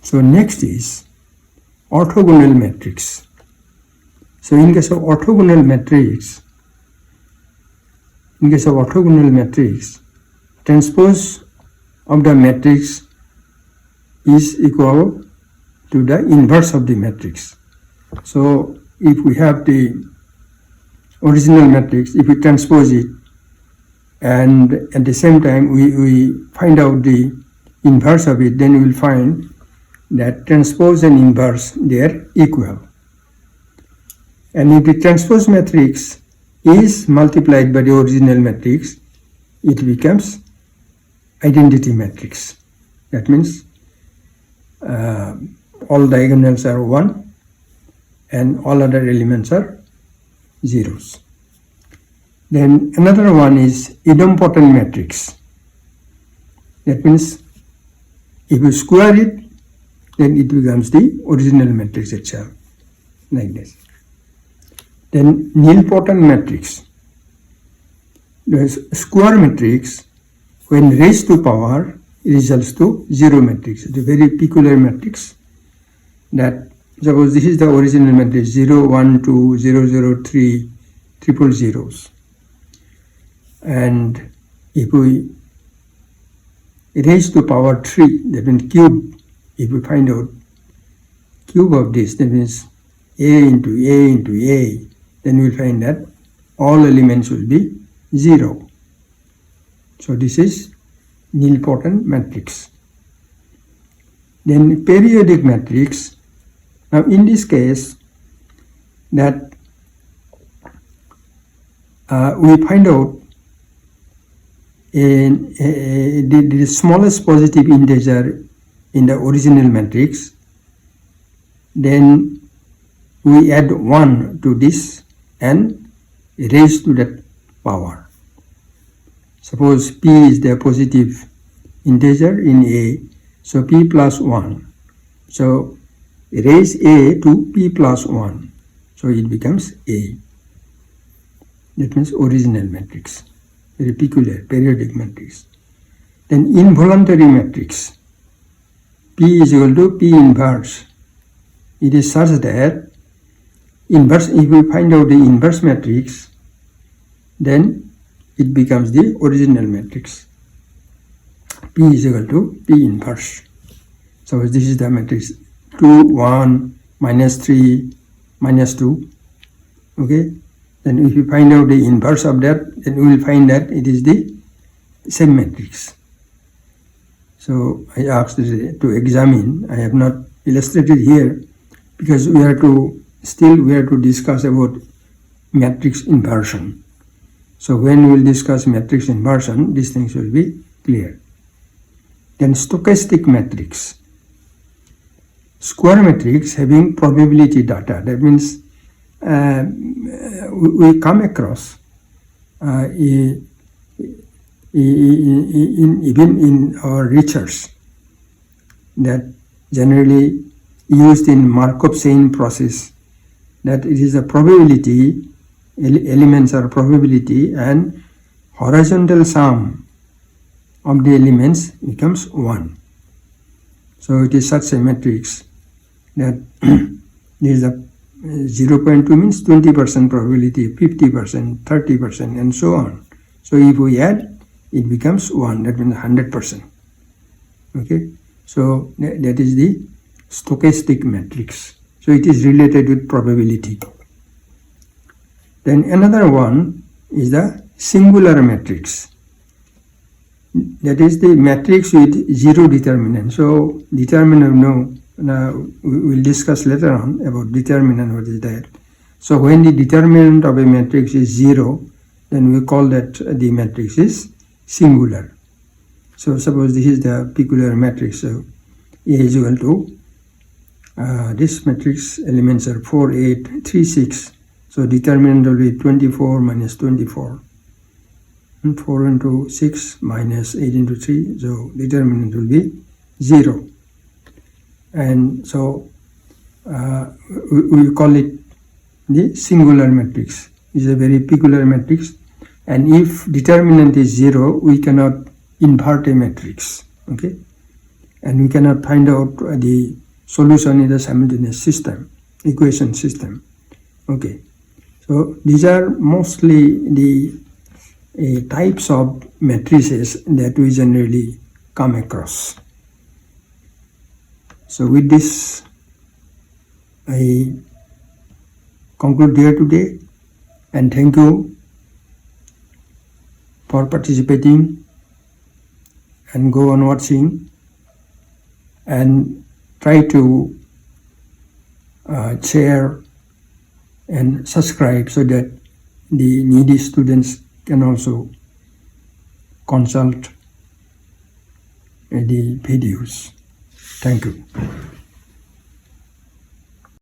So next is orthogonal matrix. So in case of orthogonal matrix, transpose of the matrix is equal to the inverse of the matrix. So if we have the original matrix, if we transpose it, and at the same time we find out the inverse of it, then we will find that transpose and inverse, they are equal. And if the transpose matrix is multiplied by the original matrix, it becomes identity matrix. That means all diagonals are 1 and all other elements are zeros. Then another one is idempotent matrix. That means if you square it, then it becomes the original matrix itself, like this. Then nilpotent matrix. The square matrix, when raised to power, results to zero matrix. It's a very peculiar matrix. That suppose this is the original matrix 0, 1, 2, 0, 0, 3, triple zeros. And if we raise to power 3, that means cube, if we find out cube of this, that means a into a into a, then we'll find that all elements will be 0. So this is nilpotent matrix. Then periodic matrix. Now in this case, that we find out the smallest positive integer in the original matrix, then we add 1 to this and raise to that power. Suppose p is the positive integer in A, so p plus 1. So raise A to p plus 1, so it becomes A. That means original matrix, very peculiar, periodic matrix. Then involuntary matrix, P is equal to P inverse. It is such that inverse, if we find out the inverse matrix, then it becomes the original matrix. P is equal to P inverse. So this is the matrix 2, 1, minus 3, minus 2. Okay. Then if you find out the inverse of that, then we will find that it is the same matrix. So I asked to examine. I have not illustrated here because we have to discuss about matrix inversion. So when we will discuss matrix inversion, these things will be clear. Then stochastic matrix. Square matrix having probability data. That means we come across even in our research that generally used in Markov chain process, that it is a probability, elements are probability, and horizontal sum of the elements becomes 1. So it is such a matrix that there is a 0.2 means 20% probability, 50%, 30%, and so on. So if we add, it becomes 1, that means 100%. Okay, so that is the stochastic matrix. So it is related with probability. Then another one is the singular matrix. That is the matrix with zero determinant. So determinant, no. Now we will discuss later on about determinant, what is that. So when the determinant of a matrix is 0, then we call that the matrix is singular. So suppose this is the peculiar matrix. So A is equal to this matrix elements are 4, 8, 3, 6. So determinant will be 24 minus 24. And 4 into 6 minus 8 into 3. So determinant will be 0. And so we call it the singular matrix. It's a very peculiar matrix. And if determinant is 0, we cannot invert a matrix. Okay. and we cannot find out the solution in the simultaneous system, equation system. Okay, so these are mostly the types of matrices that we generally come across. So with this, I conclude here today, and thank you for participating, and go on watching and try to share and subscribe so that the needy students can also consult the videos. Thank you.